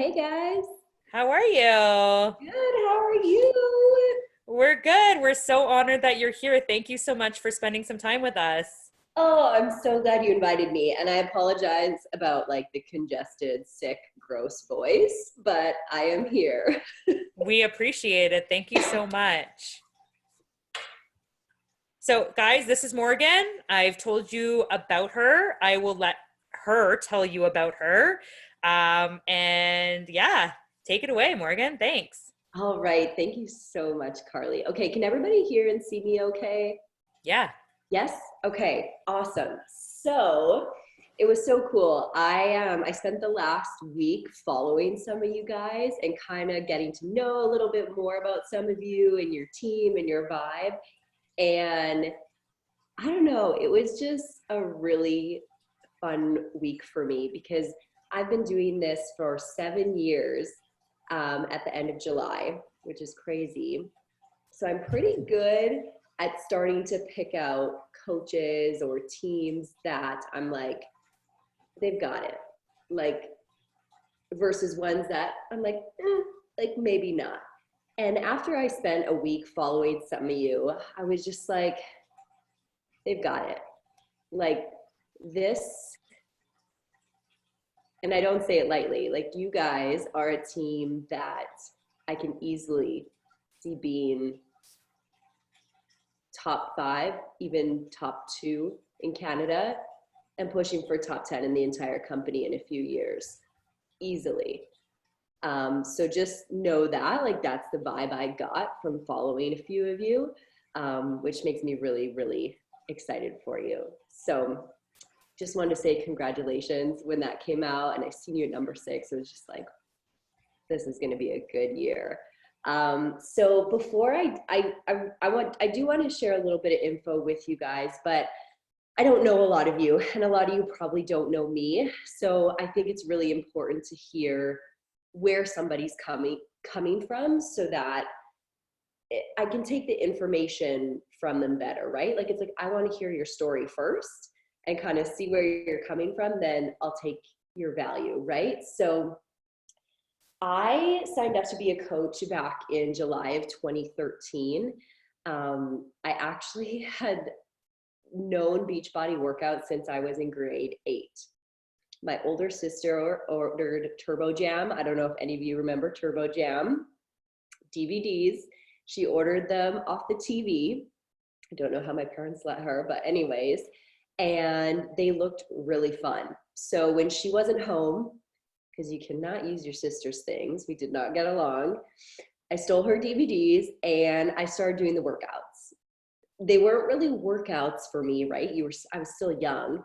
Hey guys. How are you? Good. How are you? We're good. We're so honored that you're here. Thank you so much for spending some time with us. Oh, I'm so glad you invited me. And I apologize about like the congested, sick, gross voice, but I am here. We appreciate it. Thank you so much. So, guys, this is Morgan. I've told you about her. I will let her tell you about her. And yeah, take it away, Morgan. Thanks. All right. Thank you so much, Carly. Okay, can everybody hear and see me okay? Yeah. Yes? Okay, awesome. So it was so cool. I spent the last week following some of you guys and kind of getting to know a little bit more about some of you and your team and your vibe. And I don't know, it was just a really fun week for me because I've been doing this for 7 years at the end of July, which is crazy. So I'm pretty good at starting to pick out coaches or teams that I'm like, they've got it. Like, versus ones that I'm like maybe not. And after I spent a week following some of you, I was just like, they've got it. Like this, and I don't say it lightly, like you guys are a team that I can easily see being top five, even top two in Canada, and pushing for top 10 in the entire company in a few years, easily. So just know that, like, that's the vibe I got from following a few of you, which makes me really, really excited for you. So just wanted to say congratulations when that came out, and I seen you at number 6. It was just like, this is going to be a good year. So before I do want to share a little bit of info with you guys, but I don't know a lot of you, and a lot of you probably don't know me. So I think it's really important to hear where somebody's coming from, so that I can take the information from them better, right? Like, it's like, I want to hear your story first and kind of see where you're coming from, then I'll take your value, right? So I signed up to be a coach back in July of 2013. I actually had known Beachbody workouts since I was in grade 8. My older sister ordered Turbo Jam. I don't know if any of you remember Turbo Jam DVDs. She ordered them off the TV. I don't know how my parents let her, but anyways, and they looked really fun. So when she wasn't home, because you cannot use your sister's things, we did not get along, I stole her DVDs and I started doing the workouts. They weren't really workouts for me, right? I was still young,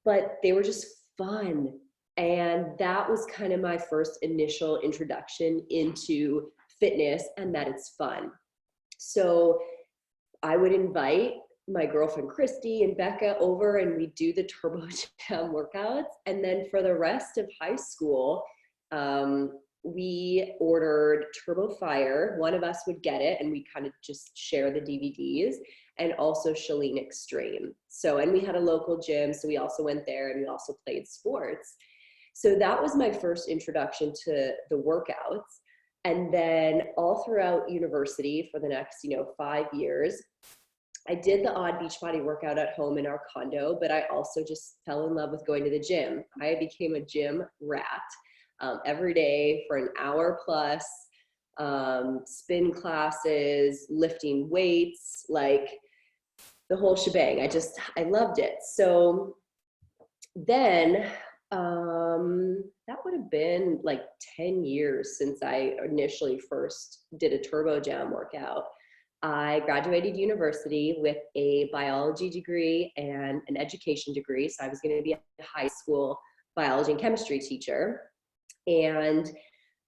but they were just fun. And that was kind of my first initial introduction into fitness, and that it's fun. So I would invite my girlfriend Christy and Becca over, and we do the Turbo Jam workouts. And then for the rest of high school, we ordered Turbo Fire. One of us would get it, and we kind of just share the DVDs, and also Shalene Extreme. So, and we had a local gym, so we also went there, and we also played sports. So that was my first introduction to the workouts. And then all throughout university for the next, 5 years, I did the odd Beachbody workout at home in our condo, but I also just fell in love with going to the gym. I became a gym rat, every day for an hour plus, spin classes, lifting weights, like the whole shebang. I loved it. So then that would have been like 10 years since I initially first did a Turbo Jam workout. I graduated university with a biology degree and an education degree. So I was going to be a high school biology and chemistry teacher. And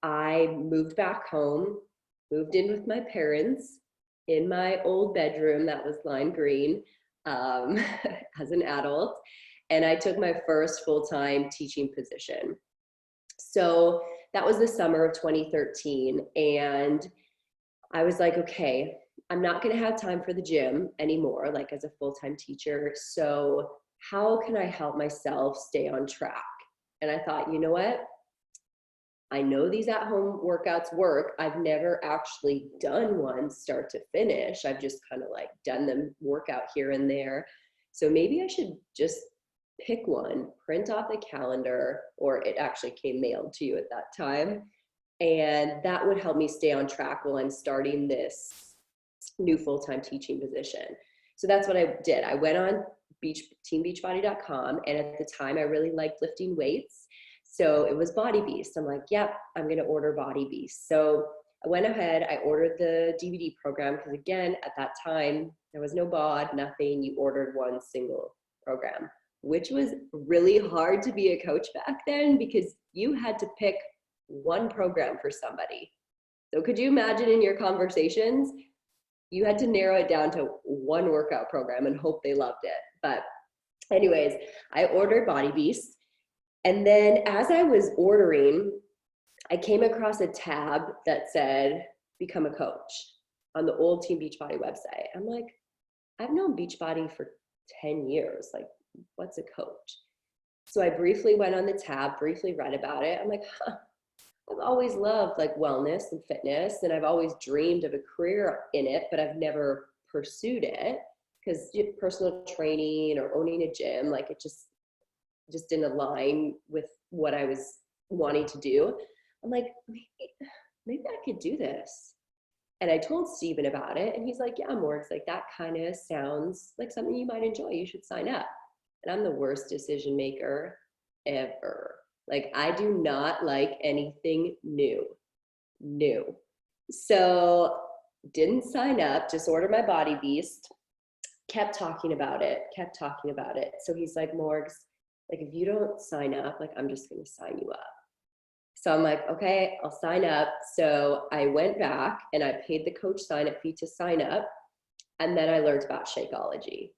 I moved back home, moved in with my parents in my old bedroom that was lime green, as an adult. And I took my first full-time teaching position. So that was the summer of 2013. And I was like, okay, I'm not going to have time for the gym anymore, like as a full-time teacher. So how can I help myself stay on track? And I thought, you know what? I know these at-home workouts work. I've never actually done one start to finish. I've just kind of like done them workout here and there. So maybe I should just pick one, print off the calendar, or it actually came mailed to you at that time. And that would help me stay on track while I'm starting this new full-time teaching position. So that's what I did. I went on teambeachbody.com, and at the time I really liked lifting weights. So it was Body Beast. I'm like, yep, I'm going to order Body Beast. So I went ahead, I ordered the DVD program because, again, at that time, there was no BOD, nothing. You ordered one single program, which was really hard to be a coach back then because you had to pick one program for somebody. So could you imagine in your conversations, you had to narrow it down to one workout program and hope they loved it. But anyways, I ordered Body Beast. And then as I was ordering, I came across a tab that said, become a coach on the old Team Beachbody website. I'm like, I've known Beachbody for 10 years. Like, what's a coach? So I briefly went on the tab, briefly read about it. I'm like, I've always loved like wellness and fitness, and I've always dreamed of a career in it, but I've never pursued it because personal training or owning a gym, like it just didn't align with what I was wanting to do. I'm like, maybe I could do this. And I told Steven about it, and he's like, yeah, Morgs, like that kind of sounds like something you might enjoy. You should sign up. And I'm the worst decision maker ever. Like, I do not like anything new. So didn't sign up, just ordered my Body Beast, kept talking about it. So he's like, Morgs, like, if you don't sign up, like, I'm just going to sign you up. So I'm like, okay, I'll sign up. So I went back and I paid the coach sign-up fee to sign up. And then I learned about Shakeology.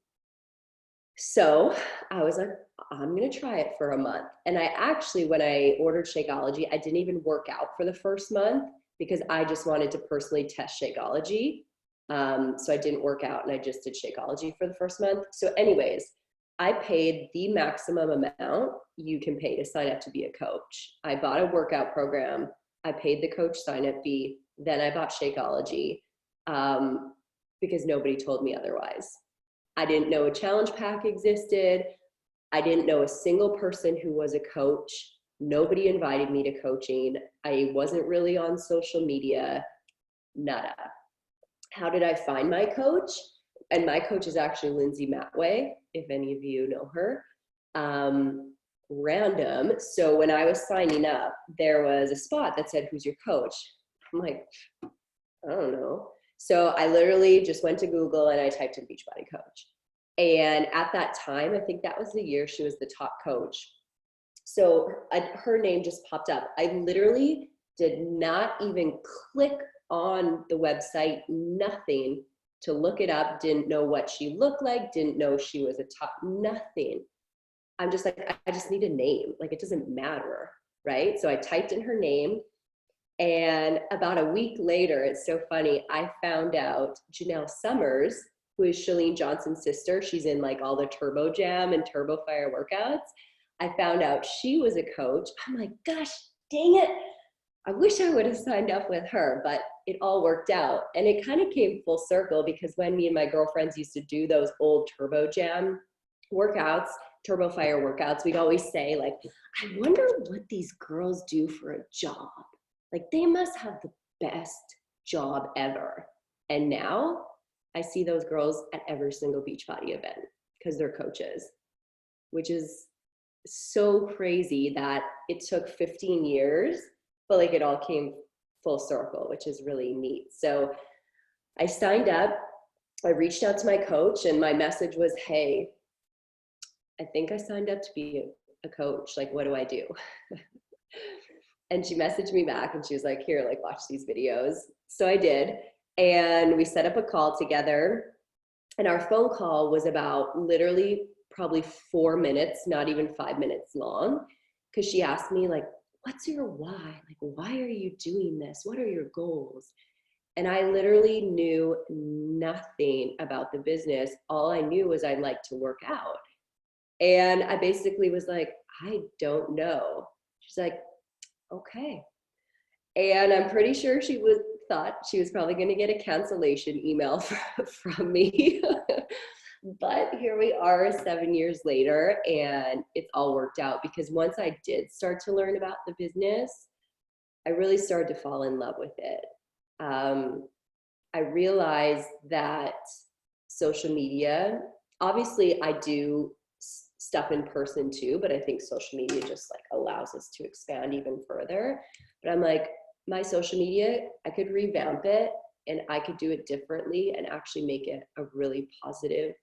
So I was like, I'm going to try it for a month. And I actually, when I ordered Shakeology, I didn't even work out for the first month because I just wanted to personally test Shakeology. So I didn't work out and I just did Shakeology for the first month. So anyways, I paid the maximum amount you can pay to sign up to be a coach. I bought a workout program. I paid the coach sign-up fee. Then I bought Shakeology because nobody told me otherwise. I didn't know a challenge pack existed. I didn't know a single person who was a coach. Nobody invited me to coaching. I wasn't really on social media, nada. How did I find my coach? And my coach is actually Lindsay Matway, if any of you know her. Random. So when I was signing up, there was a spot that said, who's your coach? I'm like, I don't know. So I literally just went to Google and I typed in Beachbody coach. And at that time, I think that was the year she was the top coach. So her name just popped up. I literally did not even click on the website, nothing to look it up, didn't know what she looked like, didn't know she was a top, nothing. I'm just like, I just need a name. Like, it doesn't matter, right? So I typed in her name. And about a week later, it's so funny, I found out Janelle Summers, who is Shalene Johnson's sister, she's in like all the Turbo Jam and Turbo Fire workouts. I found out she was a coach. I'm like, gosh, dang it. I wish I would have signed up with her, but it all worked out. And it kind of came full circle because when me and my girlfriends used to do those old Turbo Jam workouts, Turbo Fire workouts, we'd always say like, I wonder what these girls do for a job. Like, they must have the best job ever. And now I see those girls at every single Beachbody event because they're coaches, which is so crazy that it took 15 years, but like it all came full circle, which is really neat. So I signed up, I reached out to my coach, and my message was, hey, I think I signed up to be a coach. Like, what do I do? And she messaged me back and she was like, here, like, watch these videos. So I did. And we set up a call together. And our phone call was about literally probably 4 minutes, not even 5 minutes long. Because she asked me, like, what's your why? Like, why are you doing this? What are your goals? And I literally knew nothing about the business. All I knew was I liked to work out. And I basically was like, I don't know. She's like, okay. And I'm pretty sure thought she was probably going to get a cancellation email from me. But here we are 7 years later, and it's all worked out because once I did start to learn about the business, I really started to fall in love with it. I realized that social media, obviously I do stuff in person too, but I think social media just like allows us to expand even further. But I'm like, my social media, I could revamp it and I could do it differently and actually make it a really positive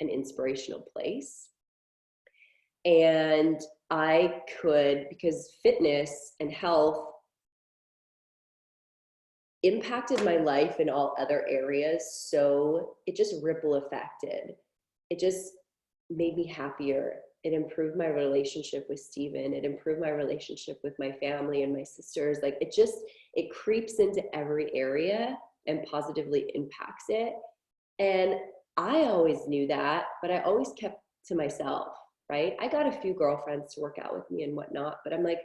and inspirational place. And I could, because fitness and health impacted my life in all other areas, so it just ripple affected. It just made me happier. It improved my relationship with Steven. It improved my relationship with my family and my sisters. Like it creeps into every area and positively impacts it. And I always knew that, but I always kept to myself, right? I got a few girlfriends to work out with me and whatnot, but I'm like,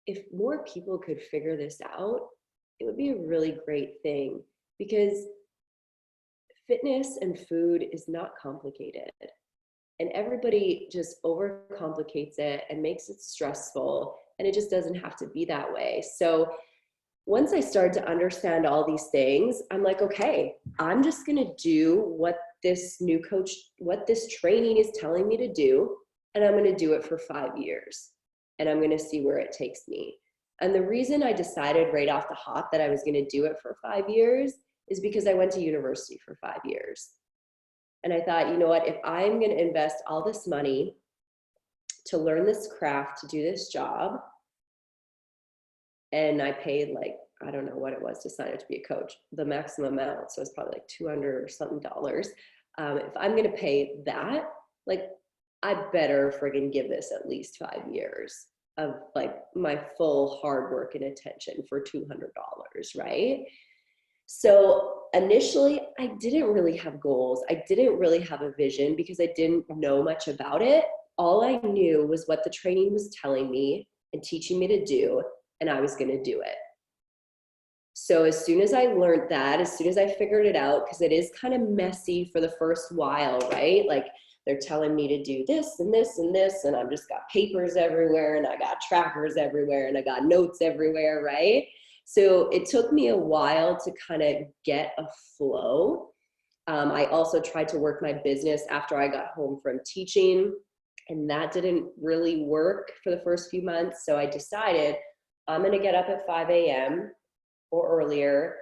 if more people could figure this out, it would be a really great thing, because fitness and food is not complicated. And everybody just overcomplicates it and makes it stressful, and it just doesn't have to be that way. So once I started to understand all these things, I'm like, okay, I'm just going to do what this new coach, what this training is telling me to do, and I'm going to do it for 5 years, and I'm going to see where it takes me. And the reason I decided right off the hop that I was going to do it for 5 years is because I went to university for 5 years. And I thought, you know what, if I'm going to invest all this money to learn this craft, to do this job, and I paid like, I don't know what it was to sign up to be a coach, the maximum amount, so it's probably like 200 or something dollars. If I'm going to pay that, like, I better friggin' give this at least 5 years of like my full hard work and attention for $200, right? So initially, I didn't really have goals. I didn't really have a vision because I didn't know much about it. All I knew was what the training was telling me and teaching me to do, and I was going to do it. So as soon as I learned that, as soon as I figured it out, because it is kind of messy for the first while, right? Like they're telling me to do this and this and this, and I've just got papers everywhere, and I got trackers everywhere, and I got notes everywhere, right? So it took me a while to kind of get a flow. I also tried to work my business after I got home from teaching, and that didn't really work for the first few months. So I decided I'm going to get up at 5 a.m. or earlier.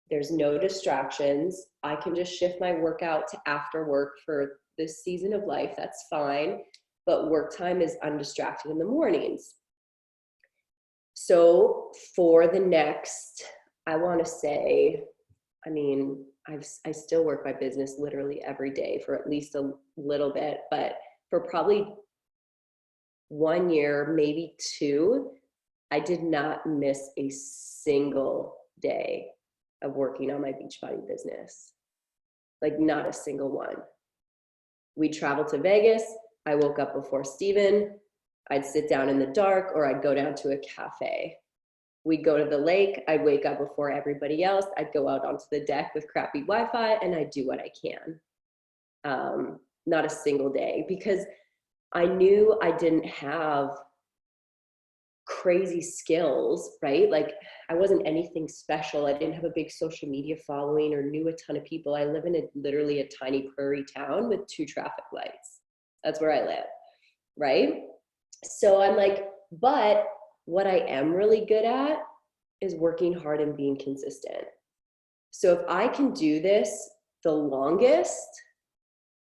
There's no distractions. I can just shift my workout to after work for this season of life. That's fine. But work time is undistracted in the mornings. So for the next, I want to say, I mean, I still work my business literally every day for at least a little bit, but for probably 1 year, maybe 2, I did not miss a single day of working on my Beachbody business. Like not a single one. We traveled to Vegas. I woke up before Steven. I'd sit down in the dark, or I'd go down to a cafe. We'd go to the lake. I'd wake up before everybody else. I'd go out onto the deck with crappy Wi-Fi, and I'd do what I can. Not a single day, because I knew I didn't have crazy skills, right? Like I wasn't anything special. I didn't have a big social media following or knew a ton of people. I live in literally a tiny prairie town with 2 traffic lights. That's where I live, right? So I'm like, but what I am really good at is working hard and being consistent. So if I can do this the longest,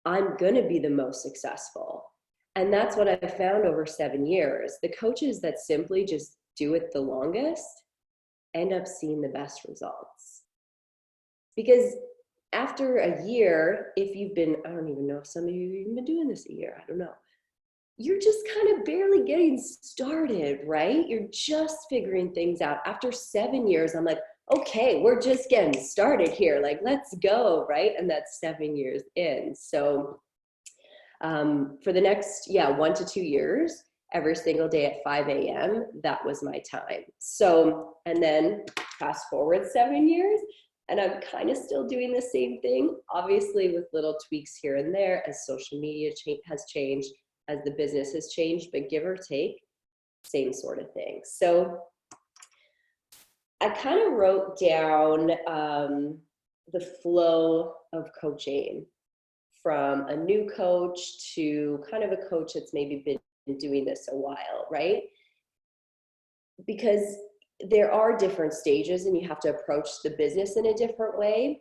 I'm going to be the most successful. And that's what I found over 7 years. The coaches that simply just do it the longest end up seeing the best results. Because after a year, if you've been, I don't even know if some of you have even been doing this a year, I don't know. You're just kind of barely getting started, right? You're just figuring things out. After 7 years, I'm like, okay, we're just getting started here. Like, let's go, right? And that's 7 years in. So for the next, 1 to 2 years, every single day at 5 a.m., that was my time. So, and then fast forward 7 years, and I'm kind of still doing the same thing, obviously with little tweaks here and there as social media has changed, as the business has changed, but give or take, same sort of thing. So I kind of wrote down the flow of coaching from a new coach to kind of a coach that's maybe been doing this a while, right? Because there are different stages and you have to approach the business in a different way.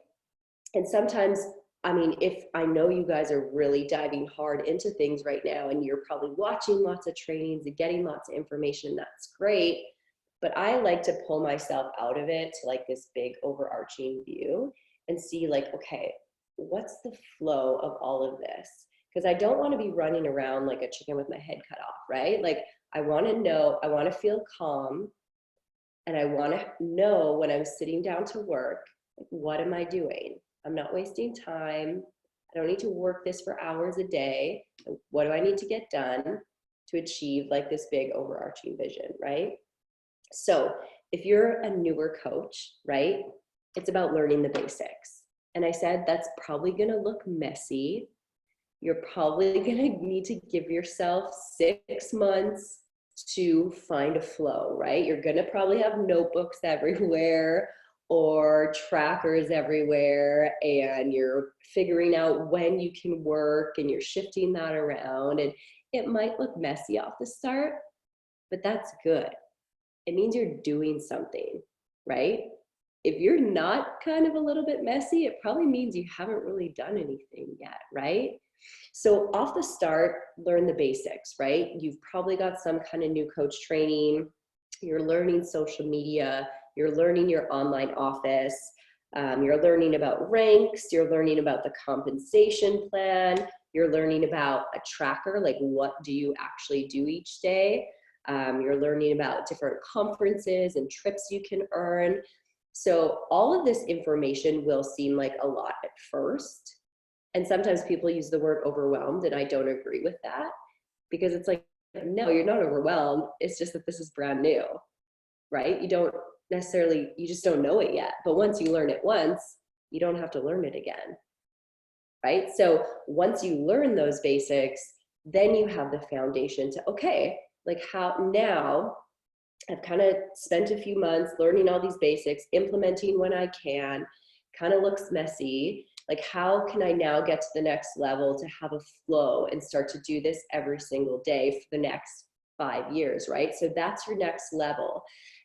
And sometimes, I mean, if I know you guys are really diving hard into things right now and you're probably watching lots of trainings and getting lots of information, that's great. But I like to pull myself out of it to like this big overarching view and see like, okay, what's the flow of all of this? Because I don't want to be running around like a chicken with my head cut off, right? Like I want to know, I want to feel calm, and I want to know when I'm sitting down to work, like, what am I doing? I'm not wasting time. I don't need to work this for hours a day. What do I need to get done to achieve like this big overarching vision, right? So if you're a newer coach, right, it's about learning the basics. And I said that's probably going to look messy. You're probably going to need to give yourself 6 months to find a flow, right? You're going to probably have notebooks everywhere or trackers everywhere, and you're figuring out when you can work and you're shifting that around. And it might look messy off the start, but that's good. It means you're doing something, right? If you're not kind of a little bit messy, it probably means you haven't really done anything yet, right? So off the start, learn the basics, right? You've probably got some kind of new coach training. You're learning social media. You're learning your online office. You're learning about ranks. You're learning about the compensation plan. You're learning about a tracker, like what do you actually do each day? You're learning about different conferences and trips you can earn. So all of this information will seem like a lot at first. And sometimes people use the word overwhelmed, and I don't agree with that, because it's like, no, you're not overwhelmed. It's just that this is brand new, right? You don't necessarily, you just don't know it yet. But once you learn it once, you don't have to learn it again, right? So once you learn those basics, then you have the foundation to, okay, like how now I've kind of spent a few months learning all these basics, implementing when I can, kind of looks messy. Like, how can I now get to the next level to have a flow and start to do this every single day for the next 5 years, right? So that's your next level.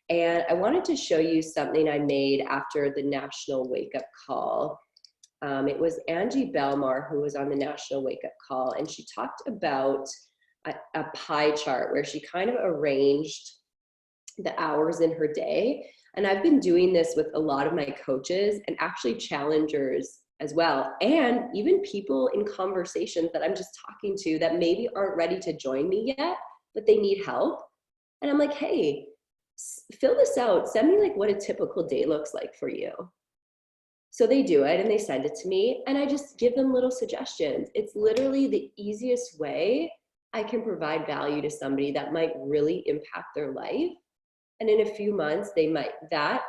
And I wanted to show you something I made after the National Wake Up Call. It was Angie Belmar who was on the National Wake Up Call, and she talked about a pie chart where she kind of arranged the hours in her day. And I've been doing this with a lot of my coaches and actually challengers as well, and even people in conversations that I'm just talking to that maybe aren't ready to join me yet, but they need help. And I'm like, hey, fill this out. Send me like what a typical day looks like for you. So they do it and they send it to me, and I just give them little suggestions. It's literally the easiest way I can provide value to somebody that might really impact their life. And in a few months, they might, that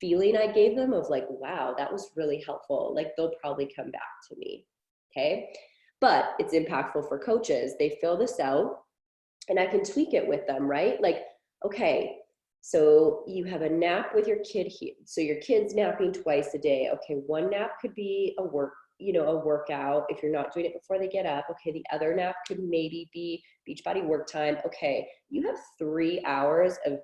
feeling I gave them of like, wow, that was really helpful, like they'll probably come back to me, okay? But it's impactful for coaches. They fill this out and I can tweak it with them, right? Like, okay, so you have a nap with your kid here. So your kid's napping twice a day. Okay, one nap could be a workout if you're not doing it before they get up. Okay, the other nap could maybe be Beachbody work time. Okay, you have 3 hours of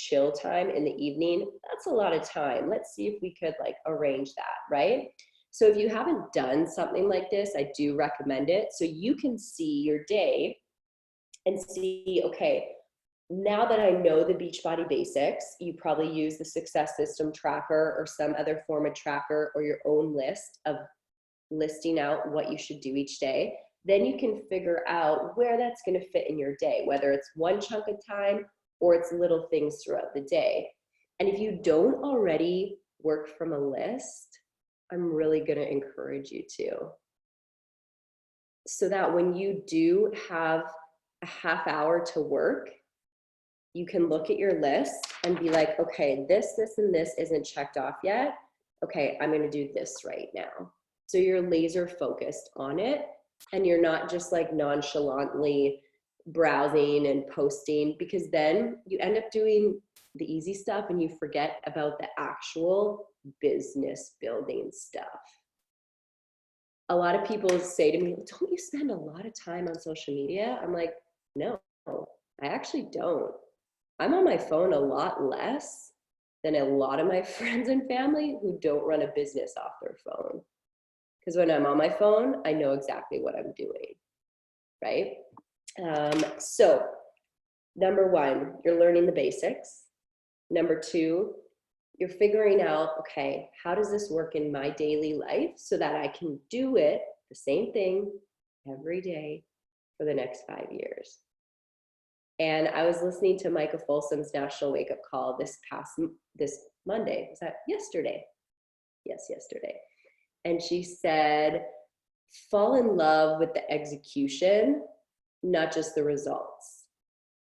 chill time in the evening. That's a lot of time. Let's see if we could like arrange that, right? So if you haven't done something like this, I do recommend it. So you can see your day and see, okay, now that I know the Beachbody basics, you probably use the Success System tracker or some other form of tracker or your own list of listing out what you should do each day. Then you can figure out where that's going to fit in your day, whether it's one chunk of time or it's little things throughout the day. And if you don't already work from a list, I'm really going to encourage you to. So that when you do have a half hour to work, you can look at your list and be like, okay, this, and this isn't checked off yet. Okay, I'm going to do this right now. So you're laser focused on it, and you're not just like nonchalantly browsing and posting, because then you end up doing the easy stuff and you forget about the actual business building stuff. A lot of people say to me, don't you spend a lot of time on social media? I'm like, no, I actually don't. I'm on my phone a lot less than a lot of my friends and family who don't run a business off their phone. Because when I'm on my phone, I know exactly what I'm doing, right? So number one, you're learning the basics. Number two, you're figuring out, okay, how does this work in my daily life so that I can do it, the same thing, every day for the next 5 years. And I was listening to Micah Folsom's National Wake Up Call this Monday. Was that yesterday? Yes, yesterday. And she said, fall in love with the execution, not just the results.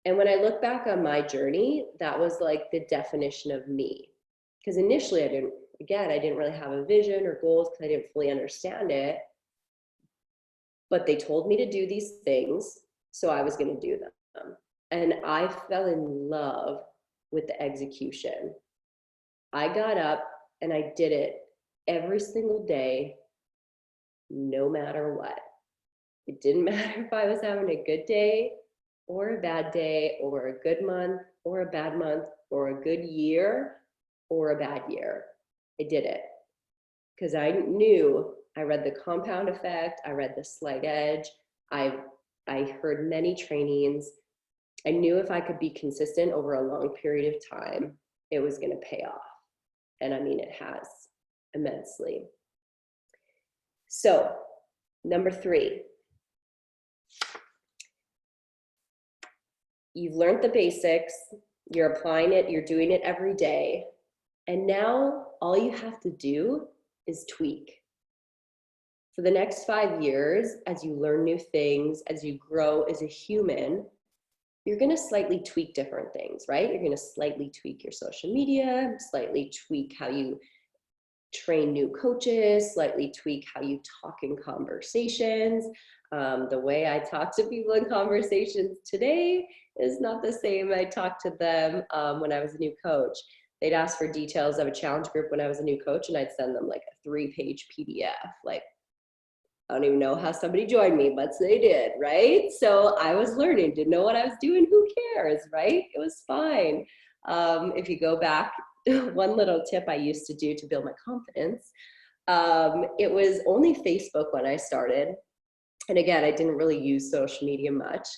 And when I look back on my journey, that was like the definition of me. Because initially I didn't really have a vision or goals because I didn't fully understand it. But they told me to do these things, so I was going to do them. And I fell in love with the execution. I got up and I did it every single day, no matter what. It didn't matter if I was having a good day or a bad day or a good month or a bad month or a good year or a bad year. I did it because I knew, I read the compound effect, I read the slight edge, I heard many trainings. I knew if I could be consistent over a long period of time, it was going to pay off. And I mean, it has immensely. So, number three, you've learned the basics, you're applying it, you're doing it every day. And now all you have to do is tweak. For the next 5 years, as you learn new things, as you grow as a human, you're going to slightly tweak different things, right? You're going to slightly tweak your social media, slightly tweak how you train new coaches, slightly tweak how you talk in conversations. The way I talk to people in conversations today is not the same I talked to them when I was a new coach. They'd ask for details of a challenge group when I was a new coach, and I'd send them like a 3-page PDF. Like, I don't even know how somebody joined me, but they did, right? So I was learning, didn't know what I was doing. Who cares, right? It was fine. If you go back, one little tip I used to do to build my confidence, it was only Facebook when I started. And again, I didn't really use social media much.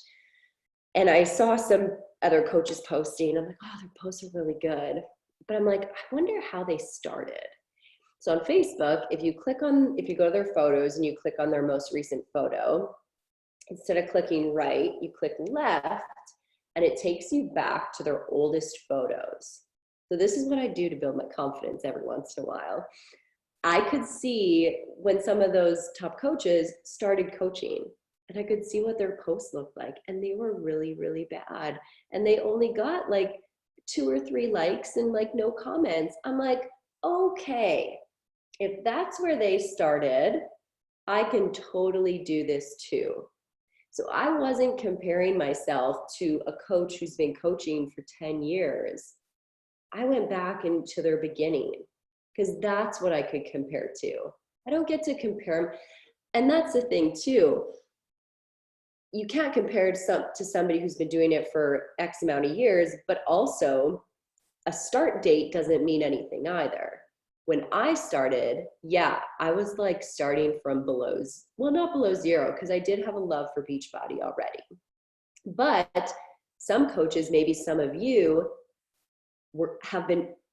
And I saw some other coaches posting. I'm like, oh, their posts are really good. But I'm like, I wonder how they started. So on Facebook, if you go to their photos and you click on their most recent photo, instead of clicking right, you click left, and it takes you back to their oldest photos. So this is what I do to build my confidence every once in a while. I could see when some of those top coaches started coaching, and I could see what their posts looked like, and they were really, really bad. And they only got like 2 or 3 likes and like no comments. I'm like, okay, if that's where they started, I can totally do this too. So I wasn't comparing myself to a coach who's been coaching for 10 years. I went back into their beginning because that's what I could compare to. I don't get to compare them. And that's the thing too. You can't compare to somebody who's been doing it for X amount of years, but also a start date doesn't mean anything either. When I started, yeah, I was like starting from not below zero, because I did have a love for Beachbody already. But some coaches, maybe some of you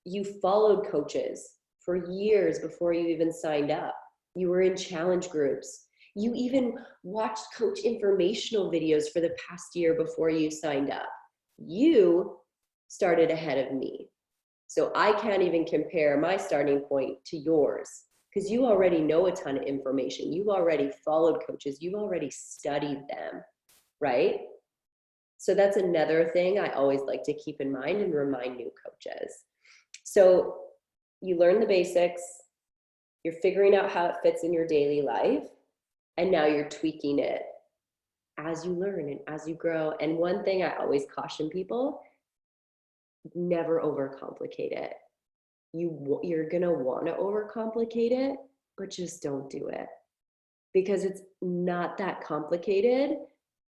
you followed coaches for years before you even signed up. You were in challenge groups. You even watched coach informational videos for the past year before you signed up. You started ahead of me. So I can't even compare my starting point to yours, because you already know a ton of information. You've already followed coaches. You've already studied them, right? So that's another thing I always like to keep in mind and remind new coaches. So you learn the basics, you're figuring out how it fits in your daily life, and now you're tweaking it as you learn and as you grow. And one thing I always caution people, never overcomplicate it. You're gonna want to overcomplicate it, but just don't do it, because it's not that complicated.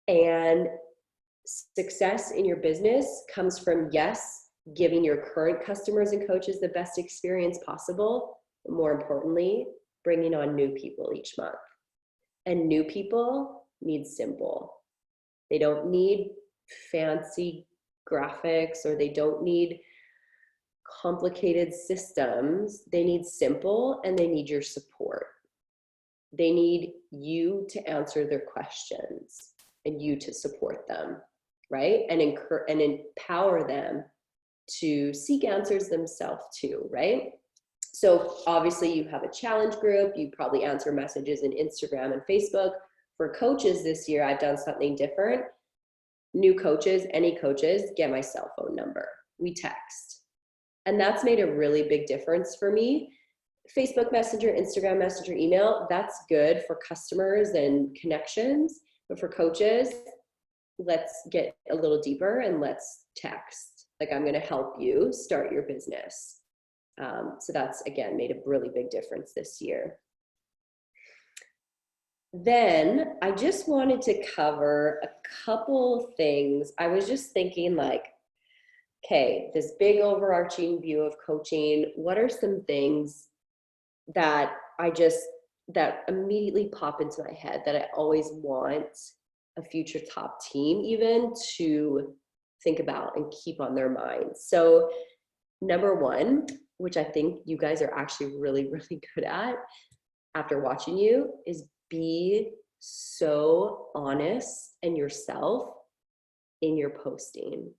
And success in your business comes from, yes, giving your current customers and coaches the best experience possible, but more importantly, bringing on new people each month. And new people need simple. They don't need fancy graphics, or they don't need complicated systems. They need simple, and they need your support. They need you to answer their questions and you to support them, right? And empower them to seek answers themselves too, right? So obviously you have a challenge group. You probably answer messages in Instagram and Facebook. For coaches this year, I've done something different. New coaches, any coaches, get my cell phone number. We text. And that's made a really big difference for me. Facebook Messenger, Instagram Messenger, email, that's good for customers and connections. But for coaches, let's get a little deeper and let's text. Like, I'm going to help you start your business. So that's, again, made a really big difference this year. Then I just wanted to cover a couple things. I was just thinking, like, okay, this big overarching view of coaching, what are some things that that immediately pop into my head that I always want a future top team even to think about and keep on their minds? So number one, which I think you guys are actually really, really good at after watching you, is be so honest and yourself in your posting.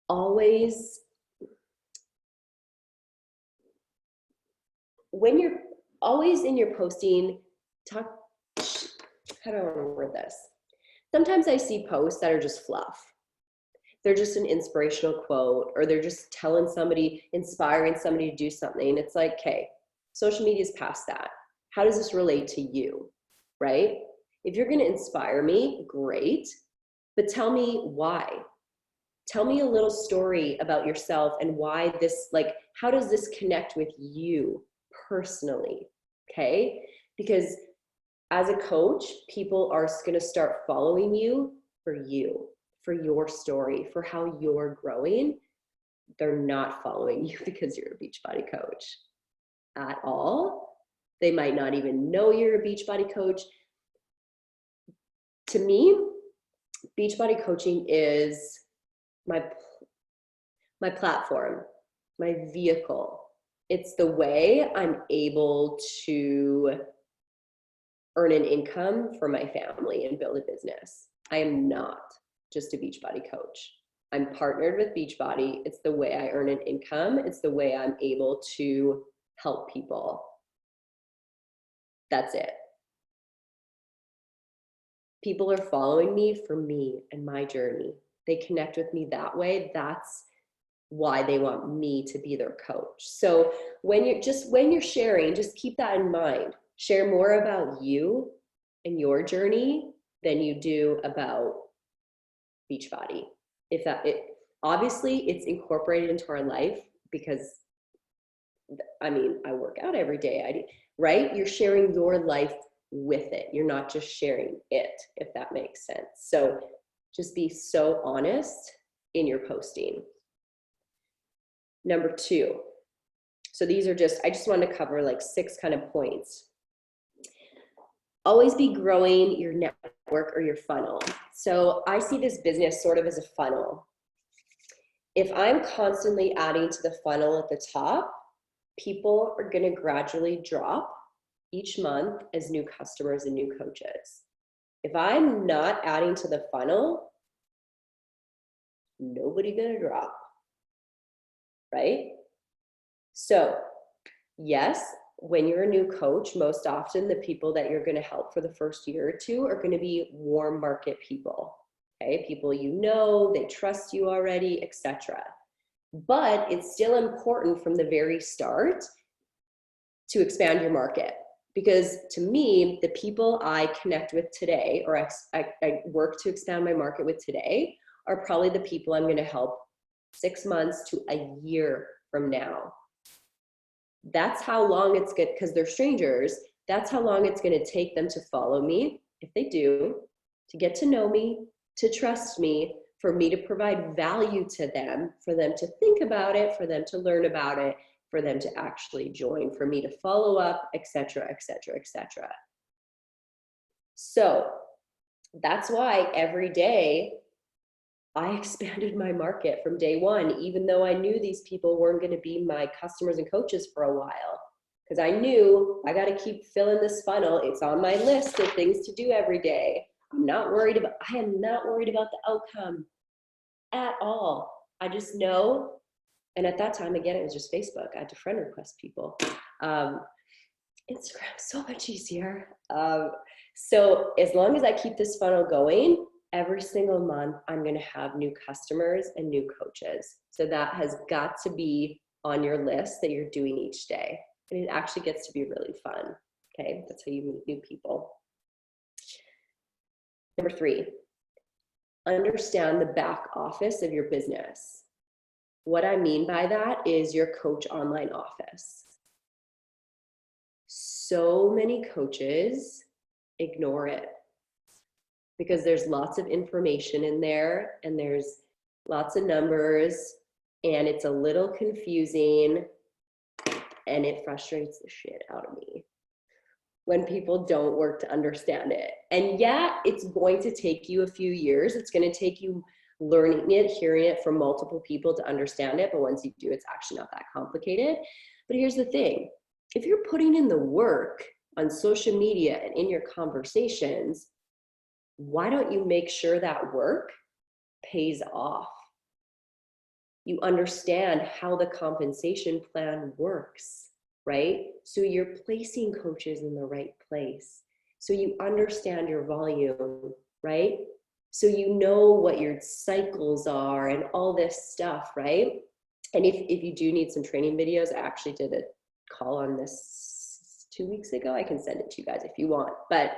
Always, when you're always in your posting, how do I word this? Sometimes I see posts that are just fluff. They're just an inspirational quote, or they're just telling somebody, inspiring somebody to do something. It's like, okay, social media is past that. How does this relate to you, right? If you're going to inspire me, great, but tell me why. Tell me a little story about yourself and why this, like, how does this connect with you personally, okay? Because as a coach, people are going to start following you, for your story, for how you're growing. They're not following you because you're a Beachbody coach at all. They might not even know you're a Beachbody coach. To me, Beachbody coaching is my platform, my vehicle. It's the way I'm able to earn an income for my family and build a business. I am not just a Beachbody coach. I'm partnered with Beachbody. It's the way I earn an income. It's the way I'm able to help people. That's it. People are following me for me and my journey. They connect with me that way. That's why they want me to be their coach. So when you're sharing, just keep that in mind. Share more about you and your journey than you do about Beachbody. Obviously it's incorporated into our life, because I work out every day, right? You're sharing your life with it. You're not just sharing it, if that makes sense. So just be so honest in your posting. Number two, so these are I just want to cover like 6 kind of points. Always be growing your network or your funnel. So I see this business sort of as a funnel. If I'm constantly adding to the funnel at the top, people are going to gradually drop each month as new customers and new coaches. If I'm not adding to the funnel, nobody going to drop, right? So yes, when you're a new coach, most often the people that you're going to help for the first year or two are going to be warm market people. Okay, people you know, they trust you already, etc. But it's still important from the very start to expand your market. Because to me, the people I connect with today, or I work to expand my market with today, are probably the people I'm going to help 6 months to a year from now. That's how long it's good, because they're strangers. That's how long it's going to take them to follow me, if they do, to get to know me, to trust me, for me to provide value to them, for them to think about it, for them to learn about it, for them to actually join, for me to follow up, etc., etc., etc. So that's why every day I expanded my market from day one, even though I knew these people weren't going to be my customers and coaches for a while. Because I knew I got to keep filling this funnel. It's on my list of things to do every day. I am not worried about the outcome at all. I just know. And at that time, again, it was just Facebook. I had to friend request people. Instagram, so much easier. So as long as I keep this funnel going, every single month, I'm going to have new customers and new coaches. So that has got to be on your list that you're doing each day. And it actually gets to be really fun. Okay, that's how you meet new people. Number 3, understand the back office of your business. What I mean by that is your coach online office. So many coaches ignore it because there's lots of information in there and there's lots of numbers and it's a little confusing and it frustrates the shit out of me when people don't work to understand it. And yeah, it's going to take you a few years. It's going to take you learning it, hearing it from multiple people to understand it. But once you do, it's actually not that complicated. But here's the thing. If you're putting in the work on social media and in your conversations, why don't you make sure that work pays off? You understand how the compensation plan works, right? So you're placing coaches in the right place. So you understand your volume, right? So you know what your cycles are and all this stuff, right? And if you do need some training videos, I actually did a call on this 2 weeks ago. I can send it to you guys if you want. But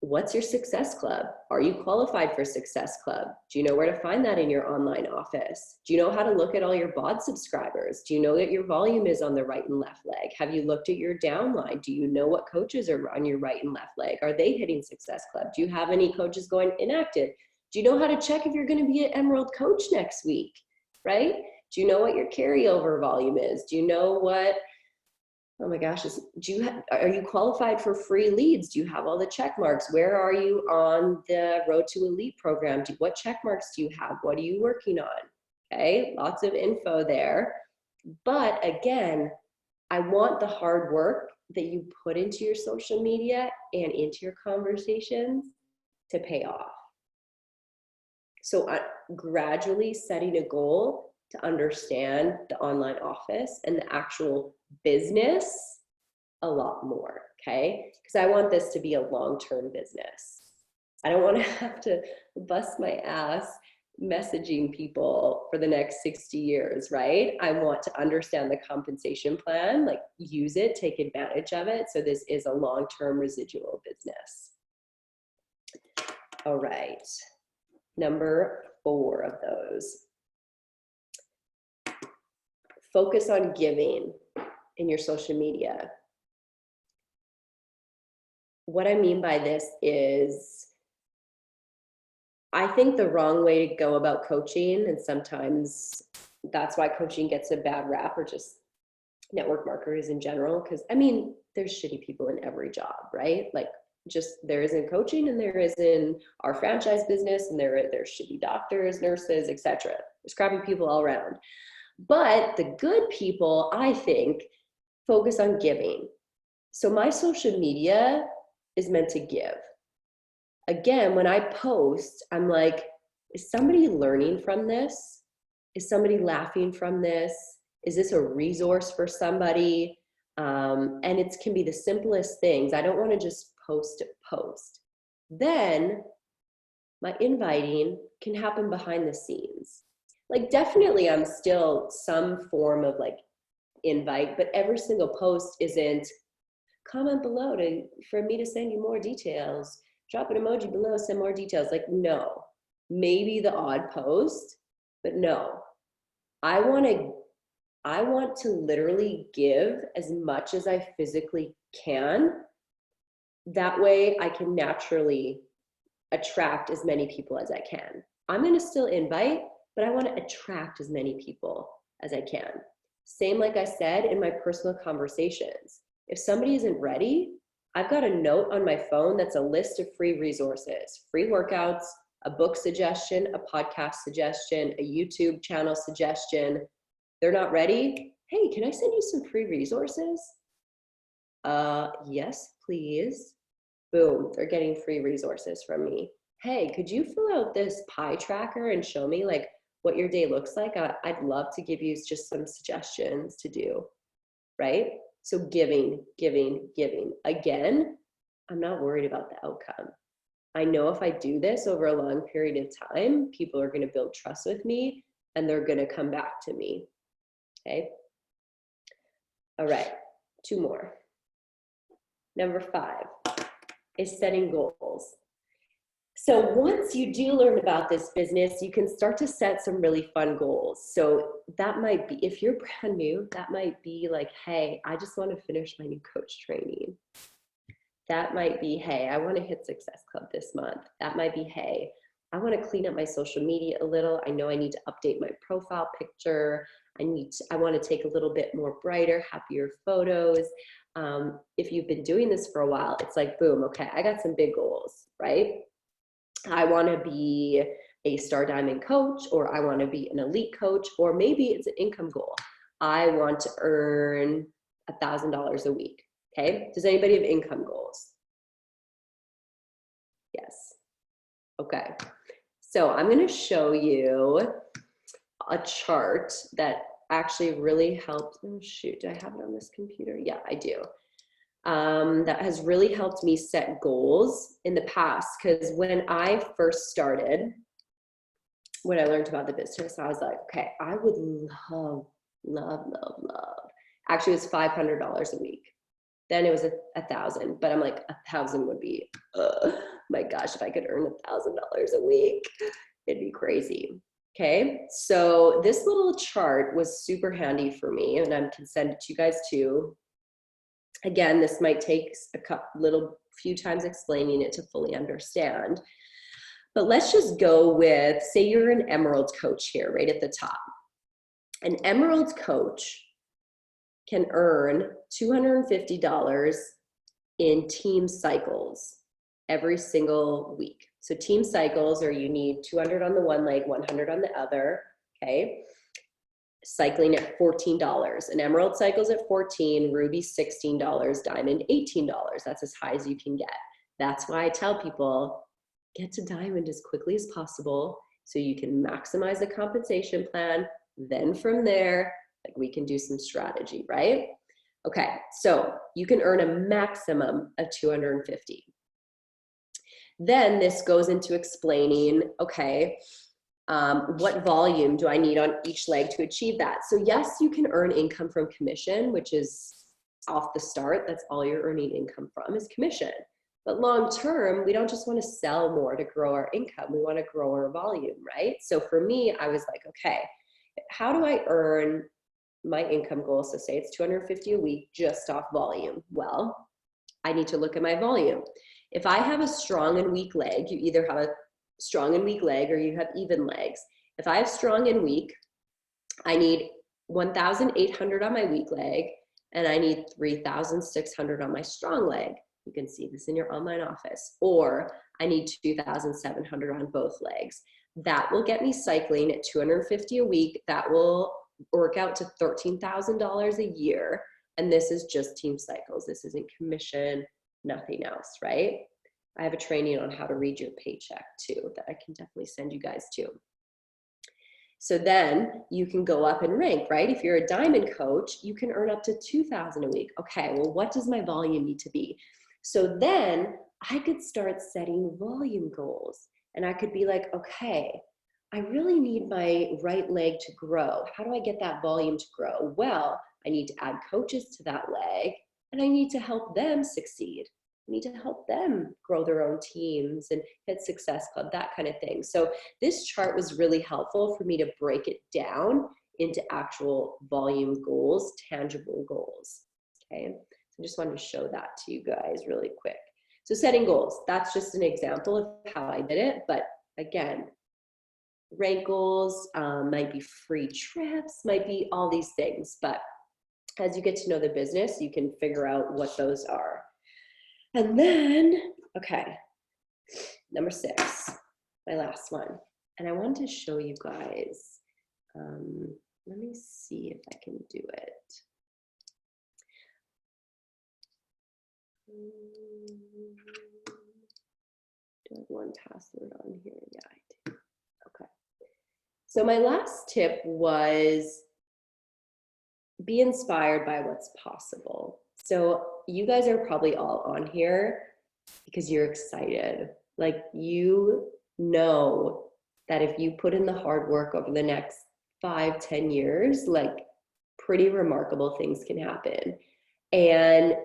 what's your Success Club? Are you qualified for Success Club? Do you know where to find that in your online office? Do you know how to look at all your BOD subscribers? Do you know that your volume is on the right and left leg? Have you looked at your downline? Do you know what coaches are on your right and left leg? Are they hitting Success Club? Do you have any coaches going inactive? Do you know how to check if you're going to be an Emerald coach next week, right? Do you know what your carryover volume is? Do you know what, oh my gosh, are you qualified for free leads? Do you have all the check marks? Where are you on the Road to Elite program? What check marks do you have? What are you working on? Okay, lots of info there. But again, I want the hard work that you put into your social media and into your conversations to pay off. So gradually setting a goal to understand the online office and the actual business a lot more, okay? Because I want this to be a long-term business. I don't want to have to bust my ass messaging people for the next 60 years, right? I want to understand the compensation plan, like use it, take advantage of it. So this is a long-term residual business. All right, number 4 of those. Focus on giving in your social media. What I mean by this is, I think the wrong way to go about coaching, and sometimes that's why coaching gets a bad rap, or just network marketers in general, because I mean, there's shitty people in every job, right? Like, just there is in coaching and there is in our franchise business, and there's shitty doctors, nurses, etc. There's crappy people all around. But the good people, I think, focus on giving. So my social media is meant to give. Again, when I post, I'm like, is somebody learning from this? Is somebody laughing from this? Is this a resource for somebody? And it can be the simplest things. I don't want to just post. Then my inviting can happen behind the scenes. Like definitely I'm still some form of like invite, but every single post isn't comment below for me to send you more details. Drop an emoji below, send more details. Like, no, maybe the odd post, but no. I want to literally give as much as I physically can. That way I can naturally attract as many people as I can. I'm going to still invite, but I want to attract as many people as I can. Same like I said in my personal conversations. If somebody isn't ready, I've got a note on my phone that's a list of free resources, free workouts, a book suggestion, a podcast suggestion, a YouTube channel suggestion. They're not ready. Hey, can I send you some free resources? Yes, please. Boom, they're getting free resources from me. Hey, could you fill out this pie tracker and show me like what your day looks like? I'd love to give you just some suggestions to do, right? So giving. Again, I'm not worried about the outcome. I know if I do this over a long period of time, people are going to build trust with me and they're going to come back to me. Okay. All right. 2 more. Number 5 is setting goals. So once you do learn about this business, you can start to set some really fun goals. So that might be, if you're brand new, that might be like, hey, I just want to finish my new coach training. That might be, hey, I want to hit Success Club this month. That might be, hey, I want to clean up my social media a little. I know I need to update my profile picture. I want to take a little bit more brighter, happier photos. If you've been doing this for a while, it's like, boom, okay, I got some big goals, right? I want to be a Star Diamond coach, or I want to be an elite coach, or maybe it's an income goal. I want to earn $1,000 a week. Okay. Does anybody have income goals? Yes. Okay. So I'm going to show you a chart that actually really helped. Oh shoot, do I have it on this computer? Yeah, I do. That has really helped me set goals in the past, because when I first started, when I learned about the business, I was like, okay, I would love. Actually, it was $500 a week. Then it was 1,000, but I'm like, 1,000 would be, my gosh, if I could earn $1,000 a week, it'd be crazy. Okay, so this little chart was super handy for me, and I can send it to you guys too. Again, this might take a few times explaining it to fully understand. But let's just go with, say you're an Emerald coach here, right at the top. An Emerald coach can earn $250 in team cycles every single week. So team cycles are, you need 200 on the one leg, 100 on the other, okay? Cycling at $14. An Emerald cycles at $14, Ruby $16, Diamond $18. That's as high as you can get. That's why I tell people, get to Diamond as quickly as possible so you can maximize the compensation plan. Then from there, like, we can do some strategy, right? Okay, so you can earn a maximum of 250. Then this goes into explaining, okay, what volume do I need on each leg to achieve that? So yes, you can earn income from commission, which is off the start. That's all you're earning income from is commission. But long term, we don't just want to sell more to grow our income. We want to grow our volume, right? So for me, I was like, okay, how do I earn my income goal? So say it's 250 a week just off volume. Well, I need to look at my volume. If I have a strong and weak leg, you either have a strong and weak leg or you have even legs. If I have strong and weak, I need 1,800 on my weak leg and I need 3,600 on my strong leg. You can see this in your online office. Or I need 2,700 on both legs. That will get me cycling at 250 a week. That will work out to $13,000 a year. And this is just team cycles. This isn't commission, nothing else, right? I have a training on how to read your paycheck too that I can definitely send you guys to. So then you can go up in rank, right? If you're a diamond coach, you can earn up to 2,000 a week. Okay, well, what does my volume need to be? So then I could start setting volume goals. And I could be like, okay, I really need my right leg to grow. How do I get that volume to grow? Well, I need to add coaches to that leg, and I need to help them succeed. I need to help them grow their own teams and hit Success Club, that kind of thing. So this chart was really helpful for me to break it down into actual volume goals, tangible goals. Okay, so I just wanted to show that to you guys really quick. So setting goals, that's just an example of how I did it. But again, rank goals, might be free trips, might be all these things. But as you get to know the business, you can figure out what those are. And then, okay, number 6, my last one. And I want to show you guys, let me see if I can do it. Do I have one password on here? Yeah, I do. Okay. So my last tip was be inspired by what's possible. So you guys are probably all on here because you're excited. Like, you know that if you put in the hard work over the next 5-10 years, like, pretty remarkable things can happen. And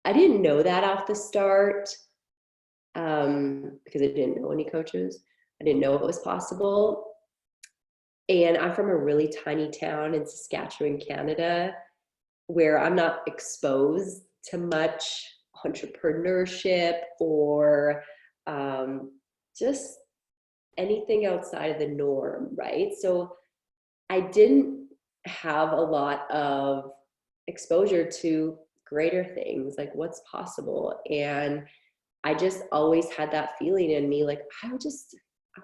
I didn't know that off the start, because I didn't know any coaches. I didn't know it was possible. And I'm from a really tiny town in Saskatchewan, Canada, where I'm not exposed to much entrepreneurship or just anything outside of the norm, right? So I didn't have a lot of exposure to greater things, like what's possible. And I just always had that feeling in me, like, I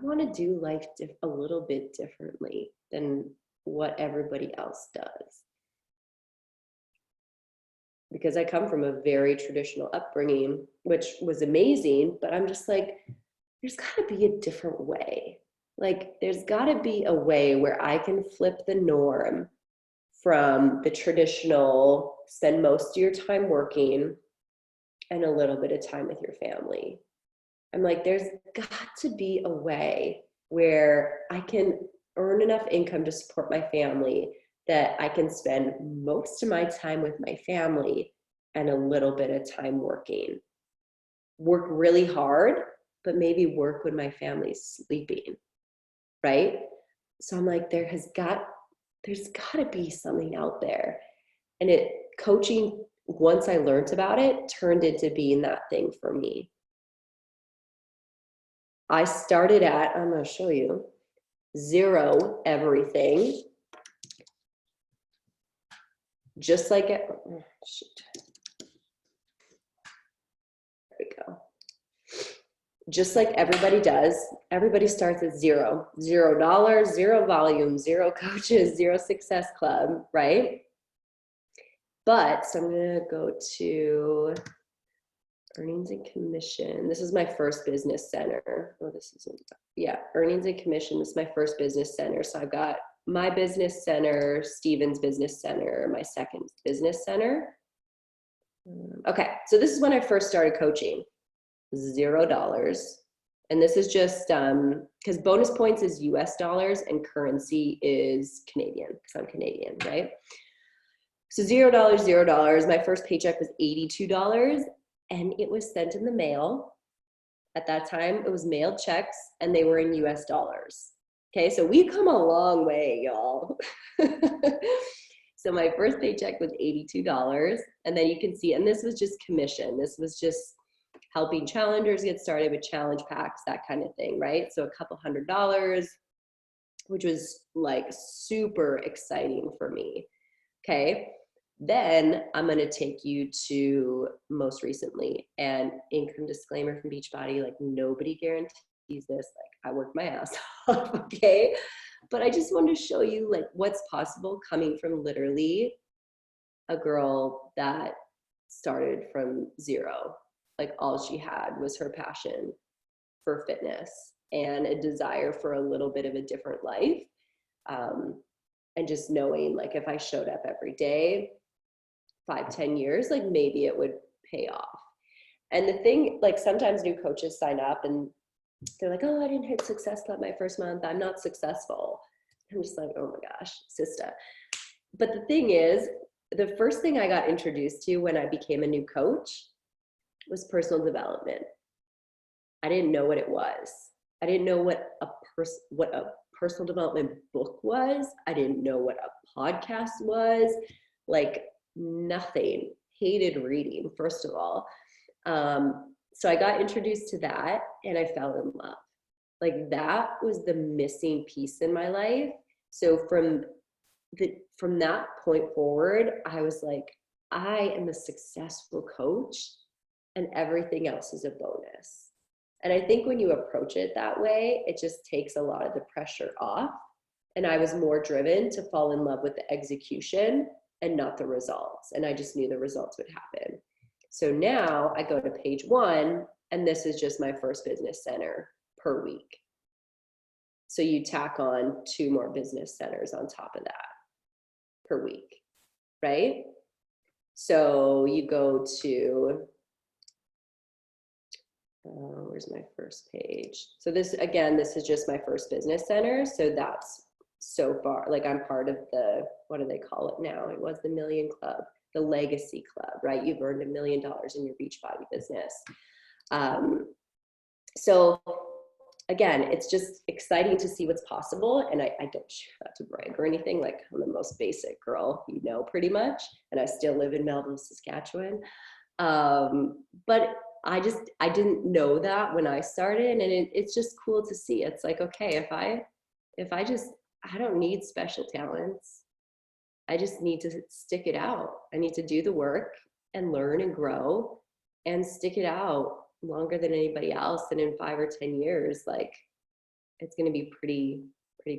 want to do life a little bit differently than what everybody else does. Because I come from a very traditional upbringing, which was amazing, but I'm just like, there's got to be a different way. Like, there's got to be a way where I can flip the norm from the traditional, spend most of your time working and a little bit of time with your family. I'm like, there's got to be a way where I can earn enough income to support my family that I can spend most of my time with my family and a little bit of time working. Work really hard, but maybe work when my family's sleeping, right? So I'm like, there's got to be something out there. And coaching, once I learned about it, turned into being that thing for me. I started at, I'm going to show you, 0 everything. Just like it, oh, shoot. There we go. Just like everybody does, everybody starts at 0. $0, 0 volume, 0 coaches, 0 Success Club, right? But, so I'm going to go to earnings and commission. This is my first business center. Oh, this isn't, yeah, earnings and commission. This is my first business center. So I've got my business center, Steven's business center, my second business center. Okay, so this is when I first started coaching. $0. And this is just because bonus points is US dollars and currency is Canadian, because I'm Canadian, right? So $0, $0. My first paycheck was $82, and it was sent in the mail. At that time, it was mailed checks, and they were in US dollars. Okay, so we've come a long way, y'all. So my first paycheck was $82, and then you can see, and this was just commission. This was just helping challengers get started with challenge packs, that kind of thing, right? So a couple $100, which was like super exciting for me. Okay, then I'm going to take you to most recently, and income disclaimer from Beachbody, like, nobody guarantees this. Like, I worked my ass off, okay? But I just wanted to show you like what's possible coming from literally a girl that started from 0. Like, all she had was her passion for fitness and a desire for a little bit of a different life. And just knowing like if I showed up every day, 5-10 years, like maybe it would pay off. And the thing, like sometimes new coaches sign up and they're like, oh, I didn't hit Success Club my first month, I'm not successful. I'm just like, oh my gosh, sister. But the thing is, the first thing I got introduced to when I became a new coach was personal development. I didn't know what it was. I didn't know what a personal development book was. I didn't know what a podcast was. Like nothing. Hated reading, first of all. So I got introduced to that and I fell in love. Like that was the missing piece in my life. So from that point forward, I was like, I am a successful coach and everything else is a bonus. And I think when you approach it that way, it just takes a lot of the pressure off. And I was more driven to fall in love with the execution and not the results. And I just knew the results would happen. So now I go to page 1, and this is just my first business center per week. So you tack on 2 more business centers on top of that per week, right? So you go to, where's my first page? So this, again, this is just my first business center. So that's so far, like I'm part of the, what do they call it now? It was the Million Club, the Legacy Club, right? You've earned $1 million in your Beachbody business. So again, it's just exciting to see what's possible. And I don't share that to brag or anything. Like I'm the most basic girl, you know, pretty much. And I still live in Melville, Saskatchewan. But I didn't know that when I started, and it's just cool to see. It's like, okay, I don't need special talents. I just need to stick it out. I need to do the work and learn and grow and stick it out longer than anybody else. And in 5 or 10 years, like it's going to be pretty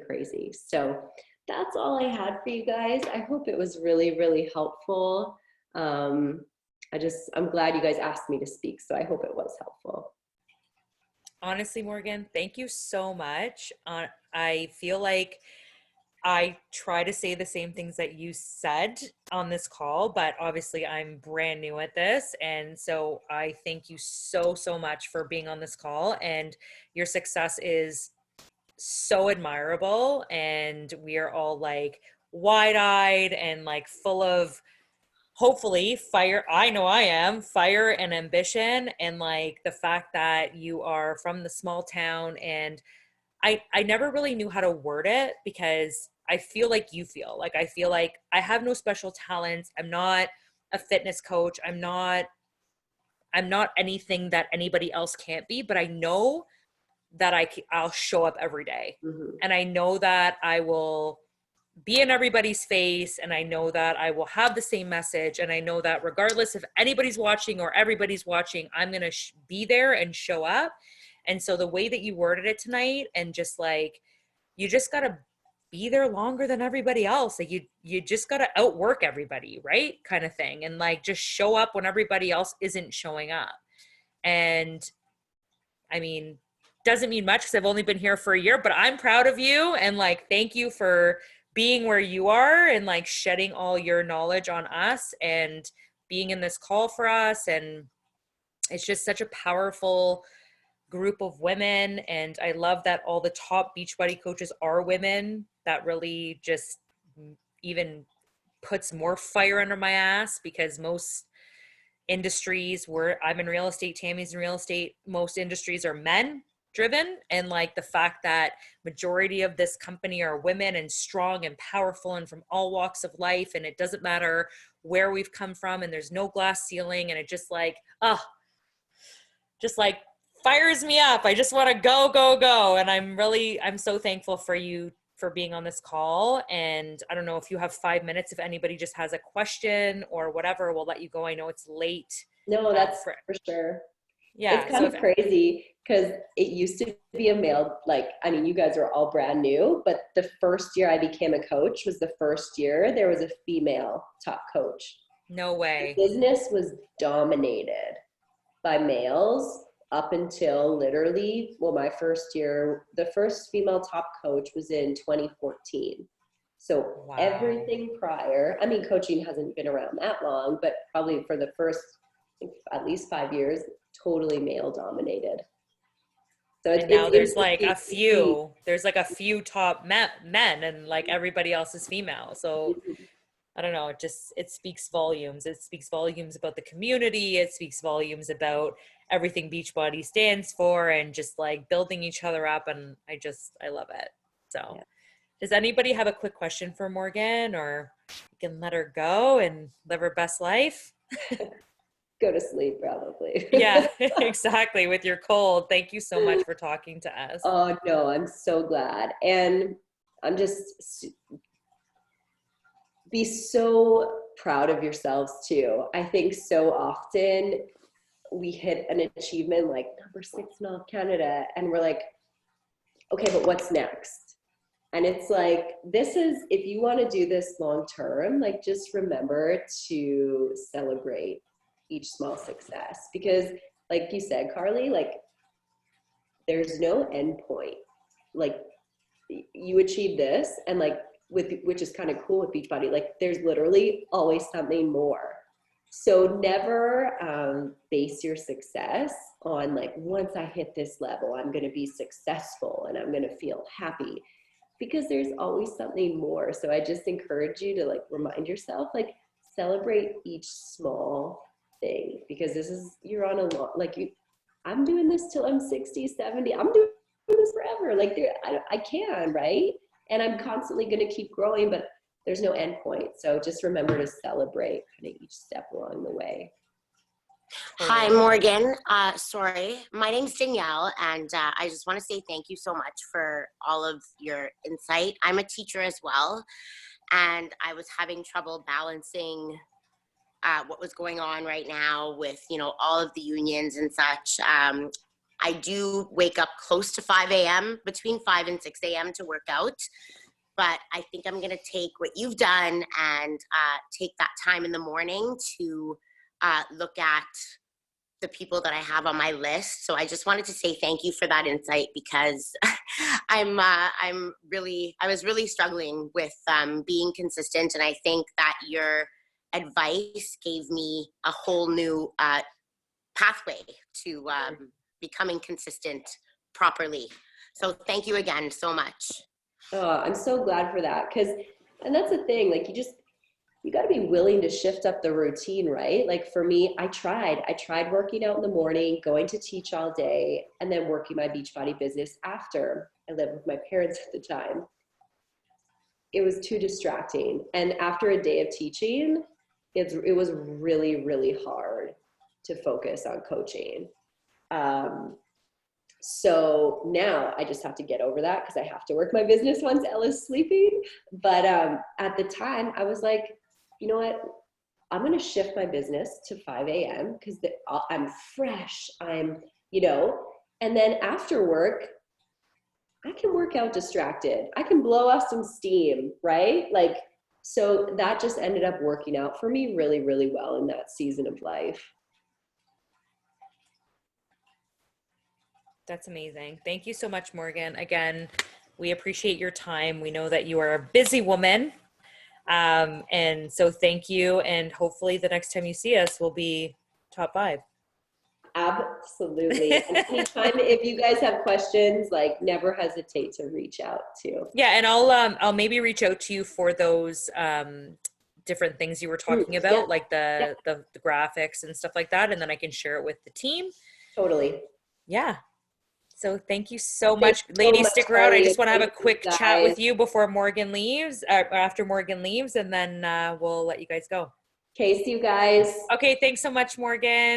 crazy. So that's all I had for you guys. I hope it was really, really helpful. I'm glad you guys asked me to speak. So I hope it was helpful. Honestly, Morgan, thank you so much. I feel like I try to say the same things that you said on this call, but obviously I'm brand new at this. And so I thank you so, so much for being on this call, and your success is so admirable. And we are all like wide-eyed and like full of, hopefully, fire. I know I am, fire and ambition. And like the fact that you are from the small town, and I never really knew how to word it, because I feel like you feel. Like I feel like I have no special talents. I'm not a fitness coach. I'm not anything that anybody else can't be, but I know that I'll show up every day. Mm-hmm. And I know that I will be in everybody's face, and I know that I will have the same message, and I know that regardless if anybody's watching or everybody's watching, I'm going to be there and show up. And so the way that you worded it tonight, and just like, you just got to be there longer than everybody else. Like you just got to outwork everybody, right? Kind of thing. And like, just show up when everybody else isn't showing up. And I mean, doesn't mean much because I've only been here for a year, but I'm proud of you. And like, thank you for being where you are, and like shedding all your knowledge on us, and being in this call for us. And it's just such a powerful group of women. And I love that all the top Beachbody coaches are women. That really just even puts more fire under my ass, because most industries, where I'm in real estate, Tammy's in real estate, most industries are men driven. And like the fact that majority of this company are women, and strong and powerful, and from all walks of life, and it doesn't matter where we've come from, and there's no glass ceiling, and it just like fires me up. I just want to go. And I'm so thankful for you for being on this call. And I don't know if you have 5 minutes, if anybody just has a question or whatever, we'll let you go. I know it's late. No, that's for sure. Yeah. It's kind of crazy, because it used to be a male, like, I mean, you guys are all brand new, but the first year I became a coach was the first year there was a female top coach. No way. The business was dominated by males. up until literally, well, my first year, the first female top coach was in 2014. So Wow. everything prior, I mean, coaching hasn't been around that long, but probably for the first at least 5 years, totally male dominated. So And now there's like interesting a to see. few, there's like a few top men and like everybody else is female. So I don't know, it speaks volumes. It speaks volumes about the community. It speaks volumes about everything Beachbody stands for and just like building each other up. And I love it. So Yeah. does anybody have a quick question for Morgan, or you can let her go and live her best life? Go to sleep, probably. Yeah, exactly. With your cold. Thank you so much for talking to us. Oh, no, I'm so glad. And I'm just be so proud of yourselves too. I think so often we hit an achievement like number 6 in all of Canada, and we're like, okay, but what's next? And it's like, this is, if you want to do this long term, like just remember to celebrate each small success. Because like you said, Carly, like there's no end point. Like you achieve this, and like which is kind of cool with Beachbody, like there's literally always something more. So never base your success on like, once I hit this level, I'm going to be successful and I'm going to feel happy, because there's always something more. So I just encourage you to like remind yourself, like celebrate each small thing, because you're on a long, like I'm doing this till I'm 60, 70. I'm doing this forever. Like I can, right? And I'm constantly going to keep growing, but there's no end point. So just remember to celebrate kind of each step along the way. Hi, Morgan. Sorry, my name's Danielle, and I just want to say thank you so much for all of your insight. I'm a teacher as well, and I was having trouble balancing what was going on right now with, all of the unions and such. I do wake up close to 5 a.m., between 5 and 6 a.m. to work out. But I think I'm going to take what you've done and take that time in the morning to look at the people that I have on my list. So I just wanted to say thank you for that insight, because I was really struggling with being consistent. And I think that your advice gave me a whole new pathway to becoming consistent properly. So thank you again so much. Oh, I'm so glad for that. And that's the thing, like you got to be willing to shift up the routine, right? Like for me, I tried working out in the morning, going to teach all day, and then working my Beachbody business after. I lived with my parents at the time. It was too distracting. And after a day of teaching, it was really, really hard to focus on coaching. So now I just have to get over that, because I have to work my business once Ella's sleeping. But at the time I was like, you know what? I'm going to shift my business to 5 a.m. because I'm fresh. And then after work, I can work out distracted. I can blow off some steam, right? Like, so that just ended up working out for me really, really well in that season of life. That's amazing. Thank you so much, Morgan. Again, we appreciate your time. We know that you are a busy woman. And so thank you. And hopefully the next time you see us, we'll be top 5. Absolutely. And anytime, if you guys have questions, like never hesitate to reach out too. Yeah. And I'll maybe reach out to you for those, different things you were talking about, yeah. like the graphics and stuff like that. And then I can share it with the team. Totally. Yeah. So thank you so much. Ladies, stick around. I just want to have a quick chat with you before Morgan leaves, after Morgan leaves, and then we'll let you guys go. Okay, see you guys. Okay, thanks so much, Morgan.